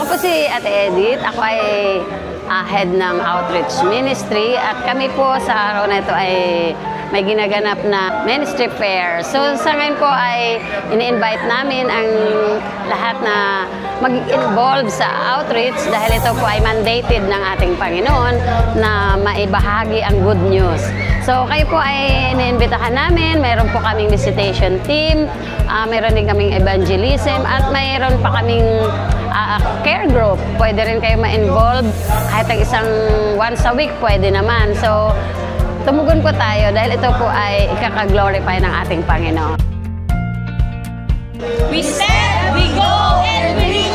po si Ate Edith. Ako ay head ng Outreach Ministry at kami po sa araw na ito ay may ginaganap na ministry fair. So sa ngayon po ay ini-invite namin ang lahat na mag-involve sa outreach dahil ito po ay mandated ng ating Panginoon na maibahagi ang good news. So kayo po ay iniimbitahan namin, mayroon po kaming visitation team, mayroon din kaming evangelism at mayroon pa kaming care group. Pwede rin kayo ma-involve kahit ang isang once a week pwede naman. So tumugon po tayo dahil ito po ay ikaka-glorify ng ating Panginoon. We stand, we go, and we